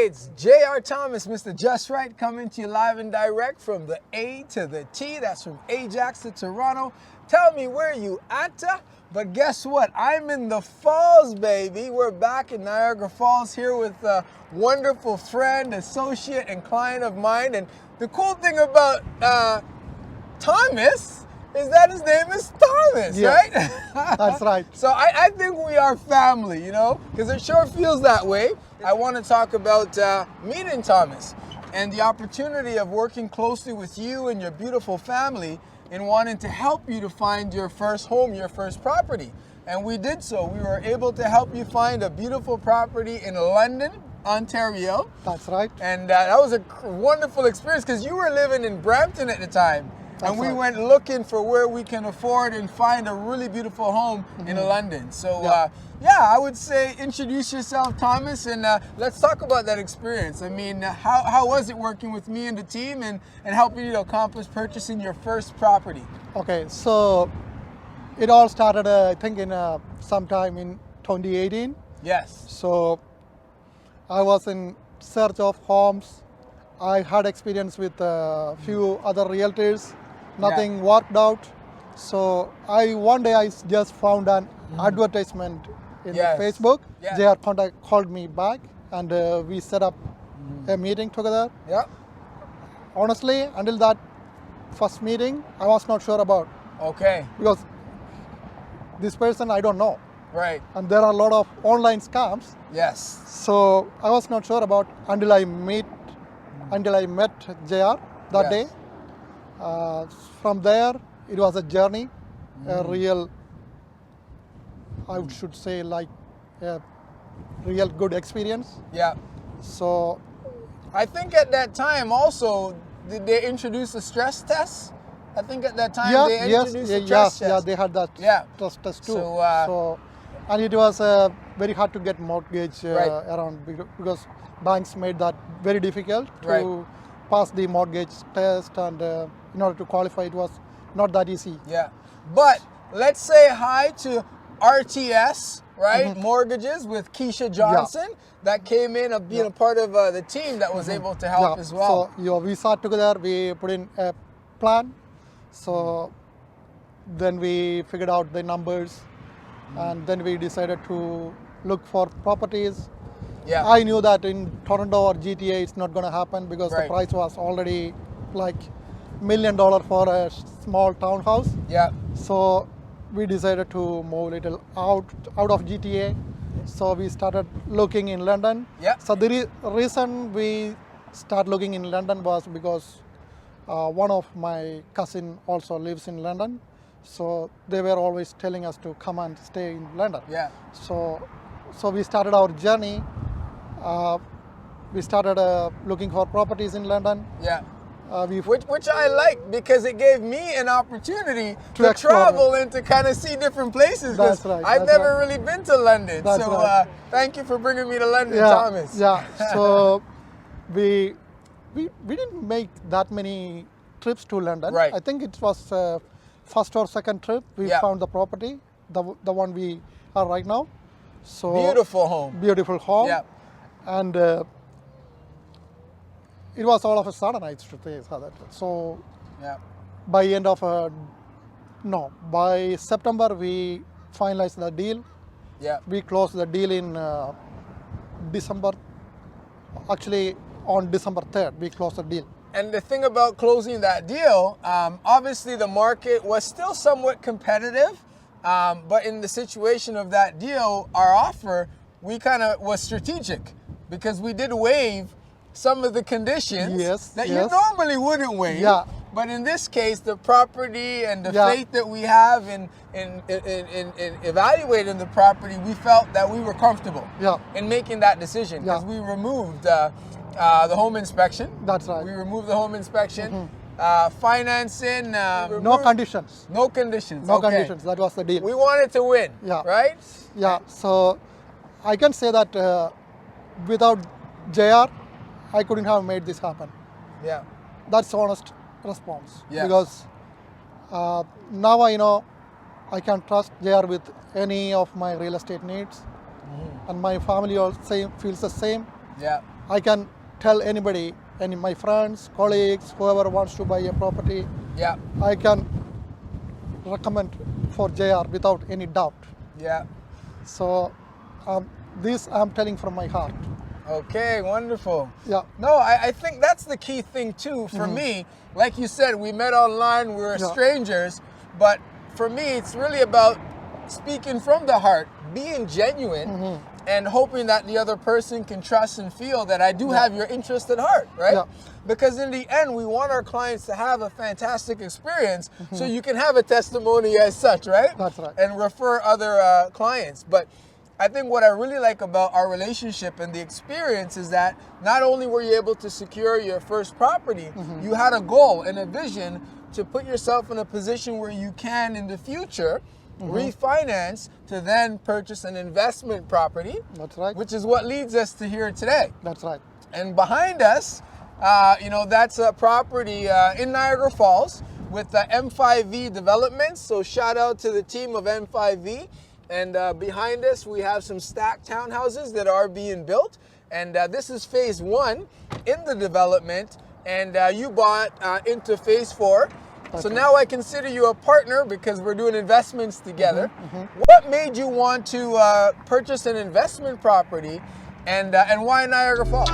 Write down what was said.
it's J.R. Thomas, Mr. Jus Right, coming to you live and direct from the A to the T. That's from Ajax to Toronto. Tell me where you at? But guess what? I'm in the Falls, baby. We're back in Niagara Falls here with a wonderful friend, associate, and client of mine. And the cool thing about Thomas is that his name is Thomas, right? That's right. So I think we are family, you know, because it sure feels that way. I want to talk about meeting Thomas and the opportunity of working closely with you and your beautiful family in wanting to help you to find your first home, your first property. And we did so. We were able to help you find a beautiful property in London, Ontario. That's right. And that was a wonderful experience because you were living in Brampton at the time. And we went looking for where we can afford and find a really beautiful home in London. So, I would say introduce yourself, Thomas, and let's talk about that experience. I mean, how was it working with me and the team and helping you to accomplish purchasing your first property? Okay, so it all started, I think, in sometime in 2018. Yes. So I was in search of homes. I had experience with a few other realtors. Nothing worked out. So one day I just found an advertisement in Facebook. JR called me back and we set up a meeting together. Yeah. Honestly, until that first meeting, I was not sure about. Okay. Because this person I don't know. Right. And there are a lot of online scams. Yes. So I was not sure about until I met JR that day. From there, it was a journey, a real, I should say, like a real good experience. Yeah. So I think at that time also, did they introduce a stress test? I think at that time they introduced a stress test. Yeah, they had that stress test too. So, and it was very hard to get mortgage around because banks made that very difficult to pass the mortgage test, and in order to qualify, it was not that easy. Yeah, but let's say hi to RTS, right? Mortgages with Keisha Johnson that came in being a part of the team that was able to help as well. So we sat together, we put in a plan. So then we figured out the numbers, and then we decided to look for properties. Yeah. I knew that in Toronto or GTA it's not going to happen because the price was already like $1 million for a small townhouse. Yeah. So we decided to move a little out of GTA. So we started looking in London. Yeah. So the reason we started looking in London was because one of my cousin also lives in London. So they were always telling us to come and stay in London. Yeah. So we started our journey. We started looking for properties in London. Yeah. Which I like because it gave me an opportunity to travel and to kind of see different places. That's right. I've never really been to London. Thank you for bringing me to London, Thomas. Yeah. So we didn't make that many trips to London. Right. I think it was first or second trip we found the property, the one we are right now. So beautiful home. Beautiful home. Yeah. And it was all of a sudden, I should say. So by September we finalized the deal. Yeah. We closed the deal in December. Actually, on December 3rd, we closed the deal. And the thing about closing that deal, obviously the market was still somewhat competitive, but in the situation of that deal, our offer, we kind of was strategic because we did waive some of the conditions that you normally wouldn't waive. Yeah. But in this case, the property and the faith that we have in evaluating the property, we felt that we were comfortable in making that decision because we removed the home inspection. That's right. We removed the home inspection. Financing. No conditions. No conditions. No conditions. That was the deal. We wanted to win. Right? Yeah. So I can say that without JR, I couldn't have made this happen. Yeah. That's honest response. Because now I know I can trust JR with any of my real estate needs. And my family also feels the same. Yeah. I can tell anybody, any my friends, colleagues, whoever wants to buy a property, Yeah. I can recommend for JR without any doubt. Yeah. So this I'm telling from my heart. Okay, wonderful. Yeah. No, I think that's the key thing too for me. Like you said, we met online, we were Yeah. strangers, but for me, it's really about speaking from the heart, being genuine, and hoping that the other person can trust and feel that I do have your interest at heart, right? Yeah. Because in the end, we want our clients to have a fantastic experience so you can have a testimony as such, right? That's right. And refer other clients. But I think what I really like about our relationship and the experience is that not only were you able to secure your first property, you had a goal and a vision to put yourself in a position where you can in the future refinance to then purchase an investment property. That's right. Which is what leads us to here today. That's right. And behind us, that's a property in Niagara Falls with M5V Developments. So shout out to the team of M5V. And behind us, we have some stacked townhouses that are being built. And this is phase 1 in the development. And you bought into phase 4. So now I consider you a partner because we're doing investments together. What made you want to purchase an investment property, and why Niagara Falls?